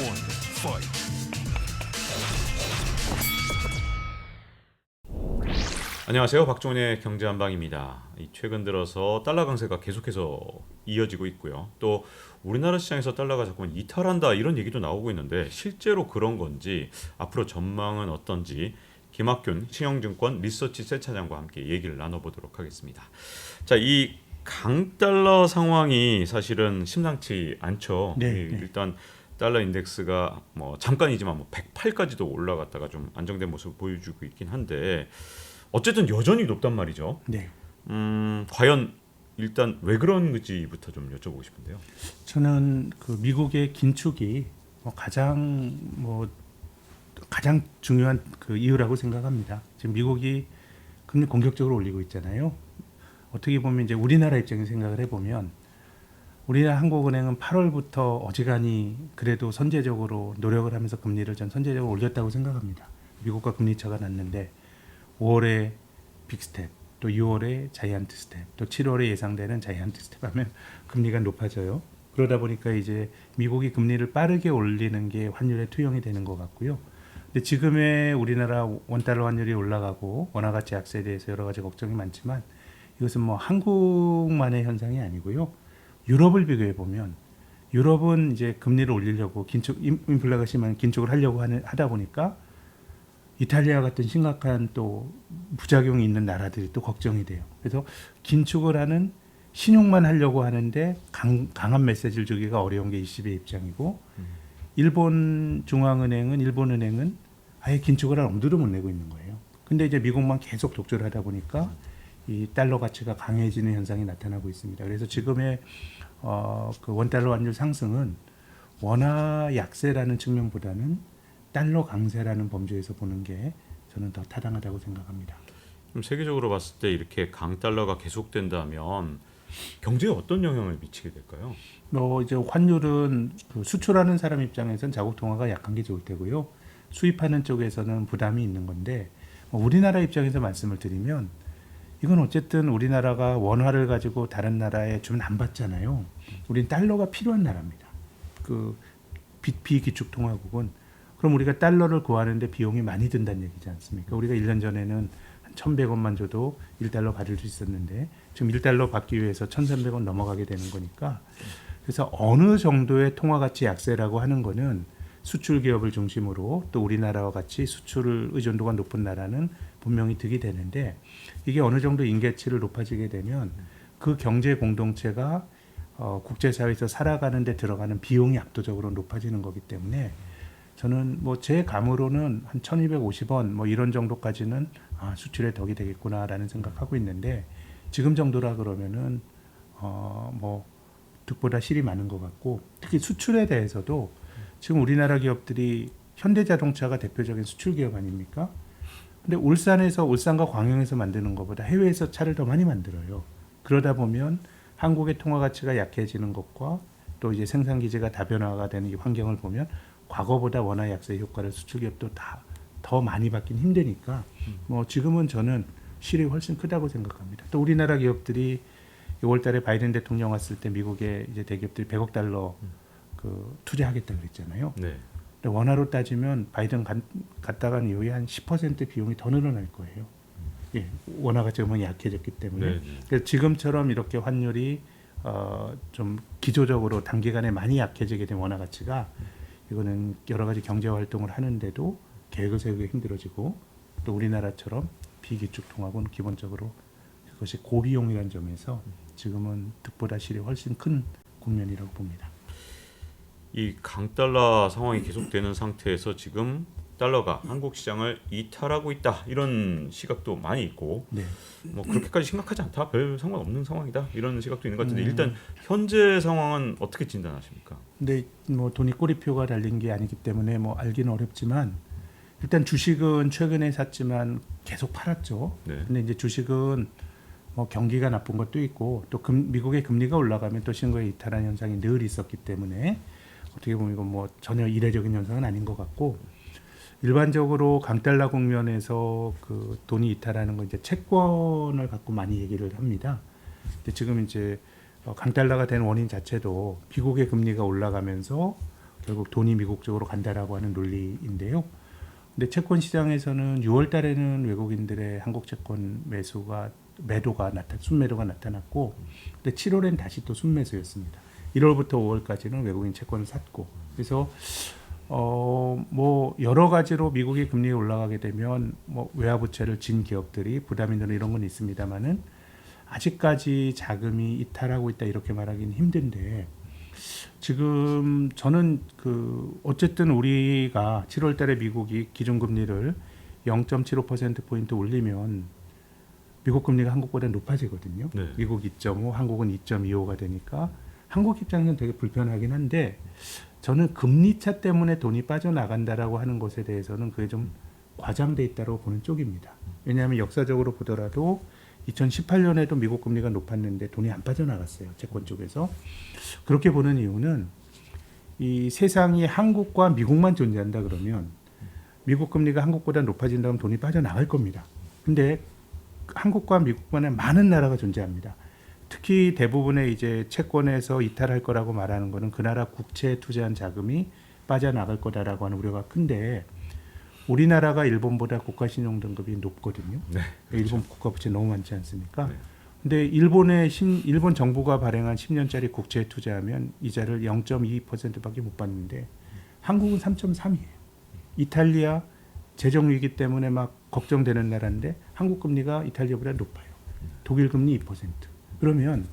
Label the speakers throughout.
Speaker 1: one, fight.
Speaker 2: 안녕하세요. 박종훈의 경제한방입니다. 최근 들어서 달러 강세가 계속해서 이어지고 있고요. 또 우리나라 시장에서 달러가 자꾸만 이탈한다 이런 얘기도 나오고 있는데 실제로 그런 건지 앞으로 전망은 어떤지 김학균 신영증권 리서치 센터장과 함께 얘기를 나눠보도록 하겠습니다. 자, 이 강달러 상황이 사실은 심상치 않죠.
Speaker 3: 네,
Speaker 2: 일단 달러 인덱스가 뭐 잠깐이지만 뭐 108까지도 올라갔다가 좀 안정된 모습을 보여주고 있긴 한데 어쨌든 여전히 높단 말이죠.
Speaker 3: 네.
Speaker 2: 과연 일단 왜 그런지부터 좀 여쭤보고 싶은데요.
Speaker 3: 저는 그 미국의 긴축이 가장 중요한 그 이유라고 생각합니다. 지금 미국이 금리 공격적으로 올리고 있잖아요. 어떻게 보면 이제 우리나라 입장에서 생각을 해보면 우리나라 한국은행은 8월부터 어지간히 그래도 선제적으로 노력을 하면서 금리를 전 선제적으로 올렸다고 생각합니다. 미국과 금리차가 났는데 5월에 빅스텝, 또 6월에 자이언트 스텝, 또 7월에 예상되는 자이언트 스텝 하면 금리가 높아져요. 그러다 보니까 이제 미국이 금리를 빠르게 올리는 게 환율에 투영이 되는 것 같고요. 근데 지금의 우리나라 원달러 환율이 올라가고 원화 가치 약세에 대해서 여러 가지 걱정이 많지만 이것은 뭐 한국만의 현상이 아니고요. 유럽을 비교해 보면 유럽은 이제 금리를 올리려고 인플레가 심한 긴축을 하려고 하다 보니까 이탈리아 같은 심각한 또 부작용이 있는 나라들이 또 걱정이 돼요. 그래서 긴축을 하는 신용만 하려고 하는데 강한 메시지를 주기가 어려운 게 ECB의 입장이고 일본 중앙은행은 일본은행은 아예 긴축을 할 엄두도 못 내고 있는 거예요. 근데 이제 미국만 계속 독주를 하다 보니까 이 달러 가치가 강해지는 현상이 나타나고 있습니다. 그래서 지금의 그 원달러 환율 상승은 원화 약세라는 측면보다는 달러 강세라는 범주에서 보는 게 저는 더 타당하다고 생각합니다.
Speaker 2: 그럼 세계적으로 봤을 때 이렇게 강달러가 계속된다면 경제에 어떤 영향을 미치게 될까요?
Speaker 3: 이제 환율은 그 수출하는 사람 입장에서는 자국 통화가 약한 게 좋을 테고요. 수입하는 쪽에서는 부담이 있는 건데 우리나라 입장에서 말씀을 드리면 이건 어쨌든 우리나라가 원화를 가지고 다른 나라에 주면 안 받잖아요. 우린 달러가 필요한 나라입니다. 그 비기축 통화국은 그럼 우리가 달러를 구하는데 비용이 많이 든다는 얘기지 않습니까? 우리가 1년 전에는 한 1,100원만 줘도 1달러 받을 수 있었는데 지금 1달러 받기 위해서 1,300원 넘어가게 되는 거니까 그래서 어느 정도의 통화 가치 약세라고 하는 거는 수출 기업을 중심으로 또 우리나라와 같이 수출 의존도가 높은 나라는 분명히 득이 되는데 이게 어느 정도 인계치를 높아지게 되면 그 경제 공동체가 국제사회에서 살아가는 데 들어가는 비용이 압도적으로 높아지는 거기 때문에 저는 뭐 제 감으로는 한 1,250원 뭐 이런 정도까지는 수출의 덕이 되겠구나라는 생각하고 있는데 지금 정도라 그러면은 뭐 득보다 실이 많은 것 같고 특히 수출에 대해서도 지금 우리나라 기업들이 현대자동차가 대표적인 수출 기업 아닙니까? 근데 울산과 광양에서 만드는 것보다 해외에서 차를 더 많이 만들어요. 그러다 보면 한국의 통화 가치가 약해지는 것과 또 이제 생산 기지가 다변화가 되는 이 환경을 보면 과거보다 원화 약세 효과를 수출 기업도 더 많이 받긴 힘드니까 뭐 지금은 저는 실이 훨씬 크다고 생각합니다. 또 우리나라 기업들이 6월달에 바이든 대통령 왔을 때 미국의 이제 대기업들이 100억 달러 그 투자하겠다 그랬잖아요.
Speaker 2: 네.
Speaker 3: 근데 원화로 따지면 바이든 갔다 간 이후에 한 10% 비용이 더 늘어날 거예요. 예, 원화가 지금은 약해졌기 때문에.
Speaker 2: 네.
Speaker 3: 그래서 지금처럼 이렇게 환율이 좀 기조적으로 단기간에 많이 약해지게 된 원화 가치가 이거는 여러 가지 경제 활동을 하는데도 계획을 세우기 힘들어지고 또 우리나라처럼 비기축 통화국은 기본적으로 그것이 고비용이라는 점에서 지금은 득보다 실이 훨씬 큰 국면이라고 봅니다.
Speaker 2: 이 강달러 상황이 계속되는 상태에서 지금 달러가 한국 시장을 이탈하고 있다 이런 시각도 많이 있고
Speaker 3: 네.
Speaker 2: 뭐 그렇게까지 심각하지 않다 별 상관없는 상황이다 이런 시각도 있는 것 같은데 일단 현재 상황은 어떻게 진단하십니까?
Speaker 3: 근데 뭐 돈이 꼬리표가 달린 게 아니기 때문에 뭐 알기는 어렵지만 일단 주식은 최근에 샀지만 계속 팔았죠.
Speaker 2: 네.
Speaker 3: 근데 이제 주식은 뭐 경기가 나쁜 것도 있고 또 미국의 금리가 올라가면 또 신고에 이탈하는 현상이 늘 있었기 때문에 어떻게 보면 이건 뭐 전혀 이례적인 현상은 아닌 것 같고 일반적으로 강달러 국면에서 그 돈이 이탈하는 건 이제 채권을 갖고 많이 얘기를 합니다. 근데 지금 이제 강달러가 된 원인 자체도 미국의 금리가 올라가면서 결국 돈이 미국 쪽으로 간다라고 하는 논리인데요. 근데 채권 시장에서는 6월 달에는 외국인들의 한국 채권 순매도가 나타났고, 근데 7월엔 다시 또 순매수였습니다. 1월부터 5월까지는 외국인 채권을 샀고, 그래서 뭐 여러 가지로 미국의 금리가 올라가게 되면 뭐 외화 부채를 진 기업들이 부담이 되는 이런 건 있습니다만은 아직까지 자금이 이탈하고 있다 이렇게 말하기는 힘든데, 지금 저는 어쨌든 우리가 7월 달에 미국이 기준금리를 0.75% 포인트 올리면 미국 금리가 한국보다 높아지거든요.
Speaker 2: 네.
Speaker 3: 미국 2.5, 한국은 2.25가 되니까 한국 입장에서는 되게 불편하긴 한데, 저는 금리차 때문에 돈이 빠져나간다라고 하는 것에 대해서는 그게 좀 과장돼 있다고 보는 쪽입니다. 왜냐하면 역사적으로 보더라도 2018년에도 미국 금리가 높았는데 돈이 안 빠져나갔어요. 채권 쪽에서. 그렇게 보는 이유는 이 세상이 한국과 미국만 존재한다 그러면 미국 금리가 한국보다 높아진다면 돈이 빠져나갈 겁니다. 근데 한국과 미국만의 많은 나라가 존재합니다. 특히 대부분의 이제 채권에서 이탈할 거라고 말하는 거는 그 나라 국채에 투자한 자금이 빠져나갈 거다라고 하는 우려가 큰데, 우리나라가 일본보다 국가신용 등급이 높거든요.
Speaker 2: 네,
Speaker 3: 일본 국가부채 너무 많지 않습니까?
Speaker 2: 네.
Speaker 3: 근데 일본 정부가 발행한 10년짜리 국채에 투자하면 이자를 0.2%밖에 못 받는데 한국은 3.3이에요. 이탈리아 재정 위기 때문에 막 걱정되는 나라인데 한국 금리가 이탈리아보다 높아요. 독일 금리 2%. 그러면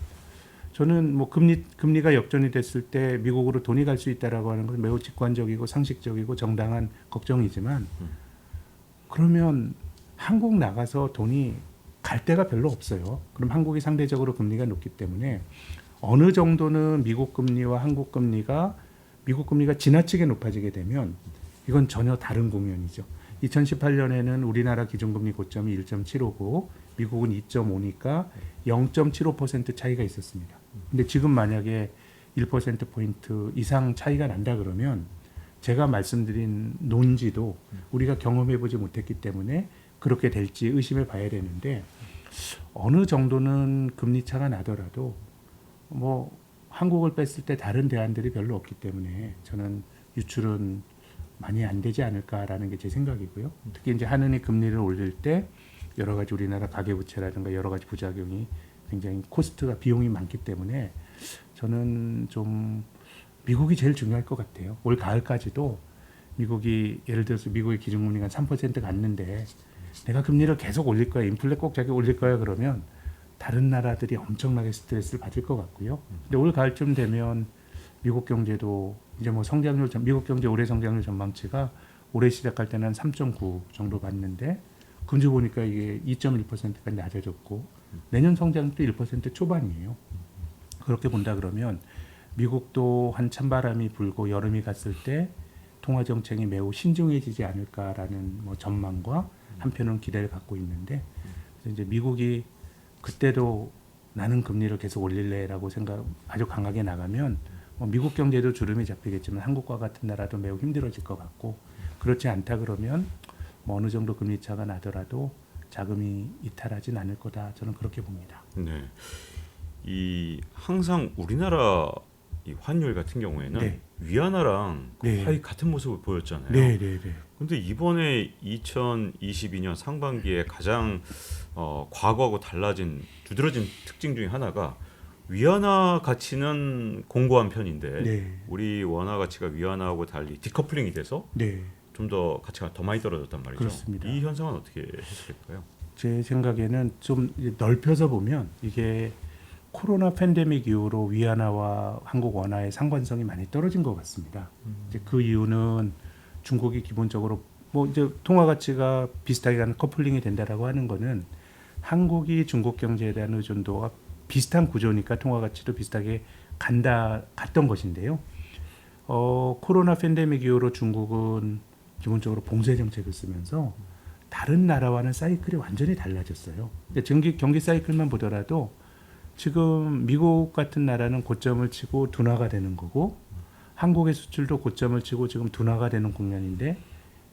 Speaker 3: 저는 뭐 금리가 역전이 됐을 때 미국으로 돈이 갈 수 있다라고 하는 것은 매우 직관적이고 상식적이고 정당한 걱정이지만, 그러면 한국 나가서 돈이 갈 데가 별로 없어요. 그럼 한국이 상대적으로 금리가 높기 때문에 어느 정도는 미국 금리와 한국 금리가 지나치게 높아지게 되면 이건 전혀 다른 국면이죠. 2018년에는 우리나라 기준금리 고점이 1.75고 미국은 2.5니까 0.75% 차이가 있었습니다. 근데 지금 만약에 1%포인트 이상 차이가 난다 그러면 제가 말씀드린 논지도 우리가 경험해보지 못했기 때문에 그렇게 될지 의심해 봐야 되는데, 어느 정도는 금리 차가 나더라도 뭐 한국을 뺐을 때 다른 대안들이 별로 없기 때문에 저는 유출은 많이 안 되지 않을까라는 게 제 생각이고요. 특히 이제 한은이 금리를 올릴 때 여러 가지 우리나라 가계부채라든가 여러 가지 부작용이 굉장히 코스트가 비용이 많기 때문에 저는 좀 미국이 제일 중요할 것 같아요. 올 가을까지도 미국이 예를 들어서 미국의 기준금리가 3% 갔는데 내가 금리를 계속 올릴 거야, 인플레 꼭 자기 올릴 거야 그러면 다른 나라들이 엄청나게 스트레스를 받을 것 같고요. 근데 올 가을쯤 되면 미국 경제도 이제 뭐 미국 경제 올해 성장률 전망치가 올해 시작할 때는 한 3.9 정도 봤는데 금주 보니까 이게 2.1%까지 낮아졌고 내년 성장률도 1% 초반이에요. 그렇게 본다 그러면 미국도 한 찬바람이 불고 여름이 갔을 때 통화 정책이 매우 신중해지지 않을까라는 뭐 전망과 한편은 기대를 갖고 있는데, 그래서 이제 미국이 그때도 나는 금리를 계속 올릴래라고 생각 아주 강하게 나가면 뭐 미국 경제도 주름이 잡히겠지만 한국과 같은 나라도 매우 힘들어질 것 같고, 그렇지 않다 그러면 뭐 어느 정도 금리 차가 나더라도 자금이 이탈하진 않을 거다, 저는 그렇게 봅니다.
Speaker 2: 네. 항상 우리나라 이 환율 같은 경우에는
Speaker 3: 네.
Speaker 2: 위안화랑
Speaker 3: 네.
Speaker 2: 거의 같은 모습을 보였잖아요.
Speaker 3: 네, 네, 네.
Speaker 2: 근데 이번에 2022년 상반기에 가장 과거하고 두드러진 특징 중에 하나가 위안화 가치는 공고한 편인데
Speaker 3: 네.
Speaker 2: 우리 원화 가치가 위안화하고 달리 디커플링이 돼서
Speaker 3: 네.
Speaker 2: 좀 더 가치가 더 많이 떨어졌단 말이죠.
Speaker 3: 그렇습니다.
Speaker 2: 이 현상은 어떻게 해석될까요?
Speaker 3: 제 생각에는 좀 넓혀서 보면 이게 코로나 팬데믹 이후로 위안화와 한국 원화의 상관성이 많이 떨어진 것 같습니다. 이제 그 이유는 중국이 기본적으로 뭐 이제 통화 가치가 비슷하게 가는 커플링이 된다라고 하는 거는 한국이 중국 경제에 대한 의존도가 비슷한 구조니까 통화 가치도 비슷하게 갔던 것인데요. 코로나 팬데믹 이후로 중국은 기본적으로 봉쇄 정책을 쓰면서 다른 나라와는 사이클이 완전히 달라졌어요. 경기 사이클만 보더라도 지금 미국 같은 나라는 고점을 치고 둔화가 되는 거고, 한국의 수출도 고점을 치고 지금 둔화가 되는 국면인데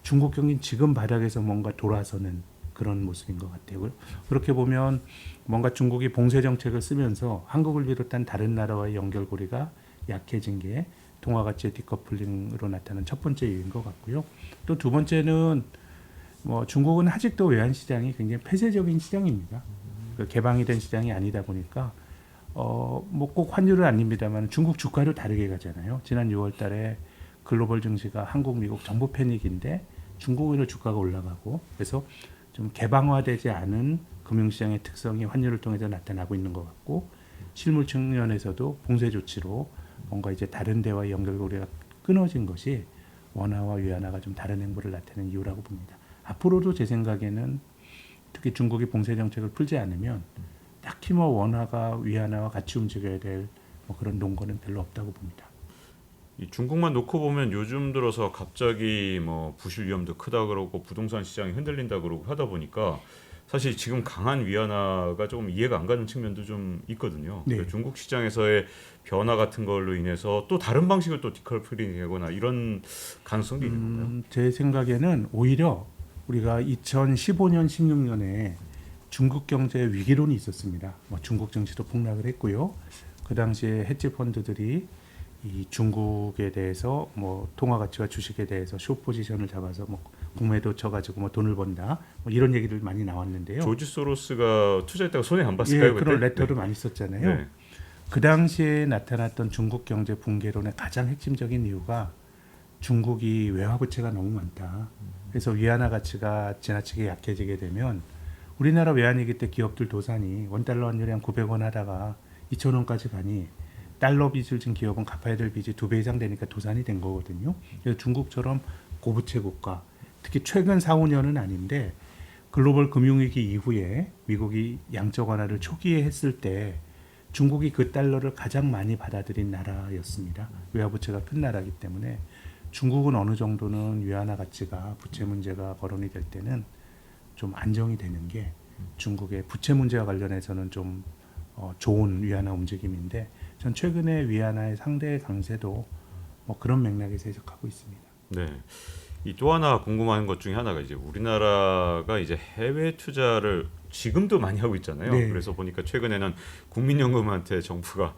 Speaker 3: 중국 경기는 지금 바닥에서 뭔가 돌아서는 그런 모습인 것 같아요. 그렇게 보면 뭔가 중국이 봉쇄 정책을 쓰면서 한국을 비롯한 다른 나라와의 연결고리가 약해진 게 동화 가치의 디커플링으로 나타나는 첫 번째 이유인 것 같고요. 또 두 번째는 뭐 중국은 아직도 외환 시장이 굉장히 폐쇄적인 시장입니다. 그 개방이 된 시장이 아니다 보니까 뭐 꼭 환율은 아닙니다만 중국 주가도 다르게 가잖아요. 지난 6월달에 글로벌 증시가 한국, 미국 전부 패닉인데 중국으로 주가가 올라가고 그래서 좀 개방화되지 않은 금융시장의 특성이 환율을 통해서 나타나고 있는 것 같고 실물 측면에서도 봉쇄 조치로 뭔가 이제 다른 데와의 연결고리가 끊어진 것이 원화와 위안화가 좀 다른 행보를 나타내는 이유라고 봅니다. 앞으로도 제 생각에는 특히 중국이 봉쇄 정책을 풀지 않으면 딱히 뭐 원화가 위안화와 같이 움직여야 될 뭐 그런 논거는 별로 없다고 봅니다.
Speaker 2: 이 중국만 놓고 보면 요즘 들어서 갑자기 뭐 부실 위험도 크다 그러고 부동산 시장이 흔들린다 그러고 하다 보니까 사실 지금 강한 위안화가 조금 이해가 안 가는 측면도 좀 있거든요.
Speaker 3: 네.
Speaker 2: 중국 시장에서의 변화 같은 걸로 인해서 또 다른 방식을 또 디커플링하거나 이런 가능성도 있는 건가요?
Speaker 3: 제 생각에는 오히려 우리가 2015년, 16년에 중국 경제 위기론이 있었습니다. 뭐 중국 증시도 폭락을 했고요. 그 당시에 헤지 펀드들이 이 중국에 대해서 뭐 통화 가치와 주식에 대해서 숏 포지션을 잡아서 뭐 공매도 쳐가지고 뭐 돈을 번다 뭐 이런 얘기들 많이 나왔는데요.
Speaker 2: 조지 소로스가 투자했다가 손해 안 봤을까요?
Speaker 3: 예,
Speaker 2: 그때?
Speaker 3: 그런 레터도
Speaker 2: 네.
Speaker 3: 많이 썼잖아요.
Speaker 2: 네.
Speaker 3: 그 당시에 나타났던 중국 경제 붕괴론의 가장 핵심적인 이유가 중국이 외화 부채가 너무 많다. 그래서 위안화 가치가 지나치게 약해지게 되면 우리나라 외환위기 때 기업들 도산이 원달러 환율이 한 900원 하다가 2,000원까지 가니 달러 빚을 진 기업은 갚아야 될 빚이 2배 이상 되니까 도산이 된 거거든요. 그래서 중국처럼 고부채 국가, 특히 최근 4, 5년은 아닌데 글로벌 금융위기 이후에 미국이 양적 완화를 초기에 했을 때 중국이 그 달러를 가장 많이 받아들인 나라였습니다. 외화부채가 큰 나라이기 때문에 중국은 어느 정도는 위안화 가치가 부채 문제가 거론이 될 때는 좀 안정이 되는 게 중국의 부채 문제와 관련해서는 좀 좋은 위안화 움직임인데 전 최근에 위안화의 상대 강세도 뭐 그런 맥락에서 해석하고 있습니다.
Speaker 2: 네. 이 또 하나 궁금한 것 중에 하나가 이제 우리나라가 이제 해외 투자를 지금도 많이 하고 있잖아요.
Speaker 3: 네.
Speaker 2: 그래서 보니까 최근에는 국민연금한테 정부가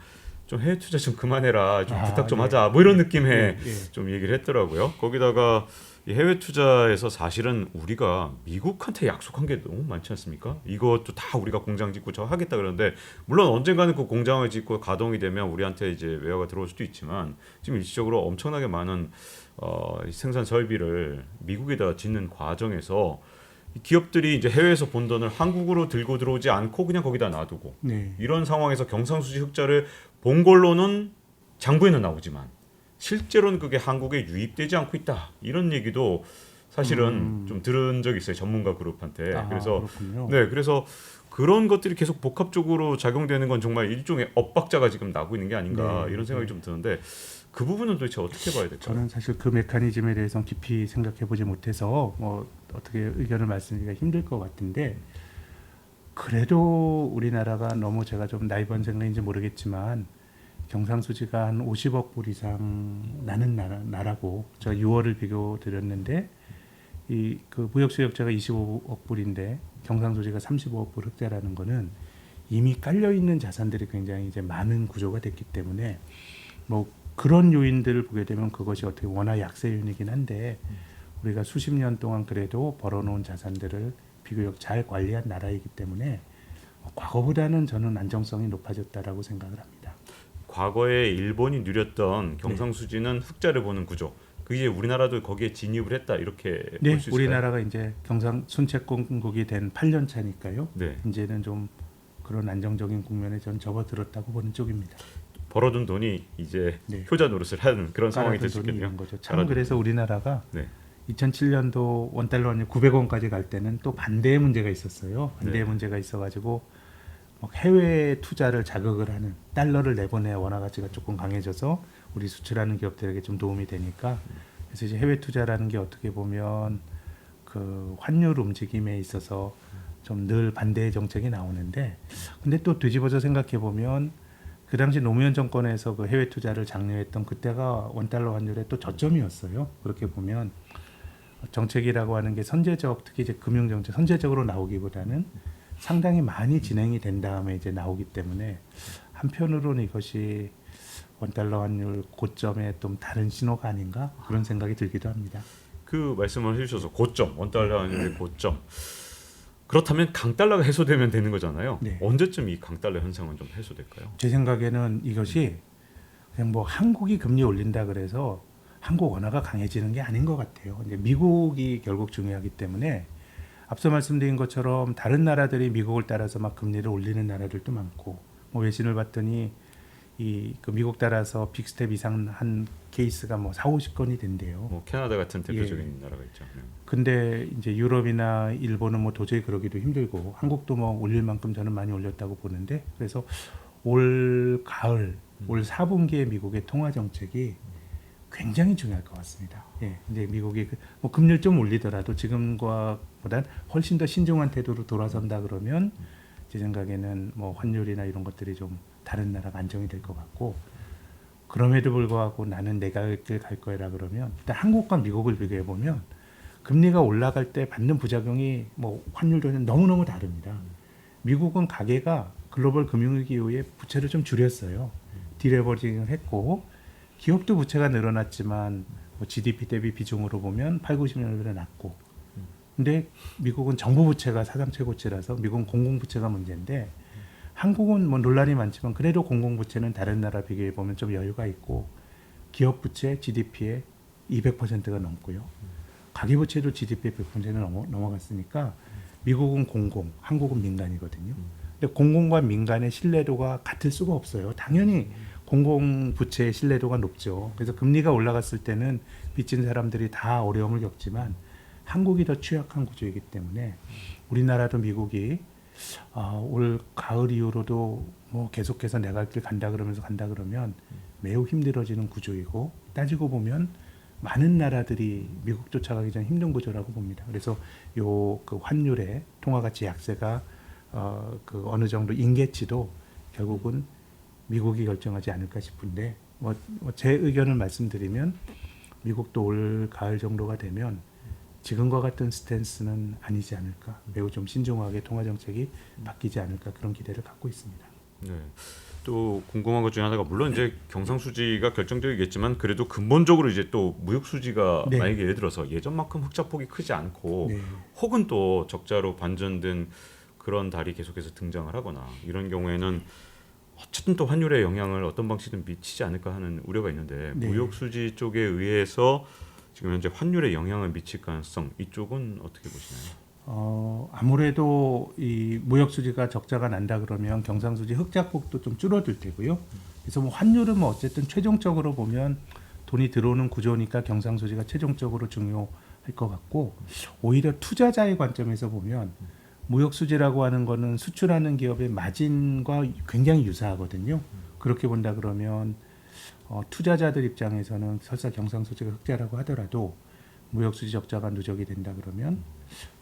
Speaker 2: 좀 해외 투자 좀 그만해라, 좀 부탁 좀
Speaker 3: 네.
Speaker 2: 하자, 뭐 이런 느낌의
Speaker 3: 네, 네.
Speaker 2: 좀 얘기를 했더라고요. 거기다가 이 해외 투자에서 사실은 우리가 미국한테 약속한 게 너무 많지 않습니까? 이것도 다 우리가 공장 짓고 저 하겠다 그러는데 물론 언젠가는 그 공장을 짓고 가동이 되면 우리한테 이제 외화가 들어올 수도 있지만 지금 일시적으로 엄청나게 많은 이 생산 설비를 미국에다 짓는 과정에서 이 기업들이 이제 해외에서 본 돈을 한국으로 들고 들어오지 않고 그냥 거기다 놔두고
Speaker 3: 네.
Speaker 2: 이런 상황에서 경상수지 흑자를 본 걸로는 장부에는 나오지만 실제로는 그게 한국에 유입되지 않고 있다 이런 얘기도 사실은 좀 들은 적이 있어요 전문가 그룹한테. 그래서
Speaker 3: 그렇군요.
Speaker 2: 네 그래서 그런 것들이 계속 복합적으로 작용되는 건 정말 일종의 엇박자가 지금 나고 있는 게 아닌가
Speaker 3: 네,
Speaker 2: 이런 생각이 좀 드는데 그 부분은 도대체 어떻게 봐야 될까요?
Speaker 3: 저는 사실 그 메커니즘에 대해서 깊이 생각해 보지 못해서 뭐 어떻게 의견을 말씀드리기가 힘들 것 같은데 그래도 우리나라가 너무 제가 좀 나이번 생각인지 모르겠지만 경상수지가 한 50억 불 이상 나는 나라고 저 6월을 비교 드렸는데 이 그 무역수역자가 25억 불인데 경상수지가 35억 불 흑자라는 거는 이미 깔려 있는 자산들이 굉장히 이제 많은 구조가 됐기 때문에 뭐 그런 요인들을 보게 되면 그것이 어떻게 워낙 약세 요인이긴 한데 우리가 수십 년 동안 그래도 벌어놓은 자산들을 비교적 잘 관리한 나라이기 때문에 과거보다는 저는 안정성이 높아졌다라고 생각을 합니다.
Speaker 2: 과거에 일본이 누렸던 경상수지는 흑자를 보는 구조. 그게 우리나라도 거기에 진입을 했다 이렇게
Speaker 3: 네,
Speaker 2: 볼 수 있을까요?
Speaker 3: 우리나라가 이제 경상 순채권국이 된 8년 차니까요.
Speaker 2: 네.
Speaker 3: 이제는 좀 그런 안정적인 국면에 전 접어들었다고 보는 쪽입니다.
Speaker 2: 벌어둔 돈이 이제
Speaker 3: 네.
Speaker 2: 효자 노릇을 하는 그런 상황이 될 수
Speaker 3: 돈이
Speaker 2: 있겠네요.
Speaker 3: 있는 거죠. 참
Speaker 2: 깔아둔
Speaker 3: 그래서 우리나라가
Speaker 2: 네.
Speaker 3: 2007년도 원달러 환율 900원까지 갈 때는 또 반대의 문제가 있었어요. 반대의
Speaker 2: 네.
Speaker 3: 문제가 있어가지고 막 해외 투자를 자극을 하는 달러를 내보내야 원화 가치가 조금 강해져서 우리 수출하는 기업들에게 좀 도움이 되니까 그래서 이제 해외 투자라는 게 어떻게 보면 그 환율 움직임에 있어서 좀 늘 반대의 정책이 나오는데 근데 또 뒤집어서 생각해 보면 그 당시 노무현 정권에서 그 해외 투자를 장려했던 그때가 원달러 환율의 또 저점이었어요. 그렇게 보면 정책이라고 하는 게 선제적 특히 이제 금융 정책 선제적으로 나오기보다는 상당히 많이 진행이 된 다음에 이제 나오기 때문에 한편으로는 이것이 원달러 환율 고점에 좀 다른 신호가 아닌가 그런 생각이 들기도 합니다.
Speaker 2: 그 말씀을 해주셔서 고점, 원달러 환율의 고점. 그렇다면 강달러가 해소되면 되는 거잖아요.
Speaker 3: 네.
Speaker 2: 언제쯤 이 강달러 현상은 좀 해소될까요?
Speaker 3: 제 생각에는 이것이 그냥 뭐 한국이 금리 올린다 그래서 한국 원화가 강해지는 게 아닌 것 같아요. 이제 미국이 결국 중요하기 때문에 앞서 말씀드린 것처럼 다른 나라들이 미국을 따라서 막 금리를 올리는 나라들도 많고 뭐 외신을 봤더니 그 미국 따라서 빅스텝 이상 한 케이스가 뭐 40-50건이 된대요.
Speaker 2: 뭐 캐나다 같은 대표적인 나라가 있죠.
Speaker 3: 근데 이제 유럽이나 일본은 뭐 도저히 그러기도 힘들고 한국도 뭐 올릴 만큼 저는 많이 올렸다고 보는데 그래서 올 가을 올 4분기에 미국의 통화 정책이 굉장히 중요할 것 같습니다. 예, 이제 미국이 뭐 금리를 좀 올리더라도 지금과보단 훨씬 더 신중한 태도로 돌아선다 그러면 제 생각에는 뭐 환율이나 이런 것들이 좀 다른 나라가 안정이 될 것 같고 그럼에도 불구하고 나는 내가 길 갈 거라 그러면 일단 한국과 미국을 비교해 보면 금리가 올라갈 때 받는 부작용이 뭐 환율도는 너무너무 다릅니다. 미국은 가계가 글로벌 금융위기 이후에 부채를 좀 줄였어요. 디레버징을 했고 기업도 부채가 늘어났지만 뭐 GDP 대비 비중으로 보면 8-90년대보다 낮고 근데 미국은 정부 부채가 사상 최고치라서 미국은 공공부채가 문제인데 한국은 뭐 논란이 많지만 그래도 공공부채는 다른 나라 비교해 보면 좀 여유가 있고 기업 부채 GDP의 200%가 넘고요. 가계부채도 GDP의 100%는 넘어갔으니까 미국은 공공, 한국은 민간이거든요. 근데 공공과 민간의 신뢰도가 같을 수가 없어요. 당연히 공공부채의 신뢰도가 높죠. 그래서 금리가 올라갔을 때는 빚진 사람들이 다 어려움을 겪지만 한국이 더 취약한 구조이기 때문에 우리나라도 미국이 올 가을 이후로도 뭐 계속해서 내 갈 길 간다 그러면서 간다 그러면 매우 힘들어지는 구조이고 따지고 보면 많은 나라들이 미국 쫓아가기 전 힘든 구조라고 봅니다. 그래서 그 환율의 통화 가치 약세가 그 어느 정도 임계치도 결국은 미국이 결정하지 않을까 싶은데 제 의견을 말씀드리면 미국도 올 가을 정도가 되면 지금과 같은 스탠스는 아니지 않을까. 매우 좀 신중하게 통화 정책이 바뀌지 않을까 그런 기대를 갖고 있습니다.
Speaker 2: 네. 또 궁금한 것 중에 하나가 물론 이제 경상수지가 결정적이겠지만 그래도 근본적으로 이제 또 무역수지가
Speaker 3: 네.
Speaker 2: 만약에 예를 들어서 예전만큼 흑자폭이 크지 않고
Speaker 3: 네.
Speaker 2: 혹은 또 적자로 반전된 그런 달이 계속해서 등장을 하거나 이런 경우에는 어쨌든 또 환율의 영향을 어떤 방식이든 미치지 않을까 하는 우려가 있는데
Speaker 3: 네.
Speaker 2: 무역수지 쪽에 의해서 지금 현재 환율에 영향을 미칠 가능성 이쪽은 어떻게 보시나요?
Speaker 3: 아무래도 이 무역 수지가 적자가 난다 그러면 경상수지 흑자폭도 좀 줄어들 테고요. 그래서 뭐 환율은 뭐 어쨌든 최종적으로 보면 돈이 들어오는 구조니까 경상수지가 최종적으로 중요할 것 같고 오히려 투자자의 관점에서 보면 무역 수지라고 하는 거는 수출하는 기업의 마진과 굉장히 유사하거든요. 그렇게 본다 그러면 투자자들 입장에서는 설사 경상수지가 흑자라고 하더라도 무역수지 적자가 누적이 된다 그러면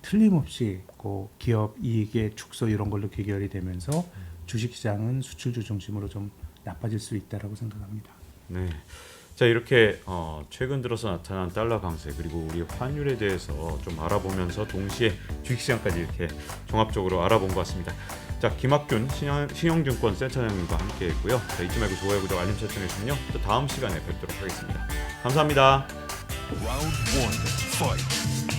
Speaker 3: 틀림없이 그 기업 이익의 축소 이런 걸로 귀결이 되면서 주식시장은 수출주 중심으로 좀 나빠질 수 있다라고 생각합니다.
Speaker 2: 네. 자 이렇게 최근 들어서 나타난 달러 강세 그리고 우리 환율에 대해서 좀 알아보면서 동시에 주식시장까지 이렇게 종합적으로 알아본 것 같습니다. 자 김학균 신영증권 센터장님과 함께했고요. 자, 잊지 말고 좋아요, 구독, 알림 설정해주면요. 또 다음 시간에 뵙도록 하겠습니다. 감사합니다.
Speaker 1: Round 1, fight.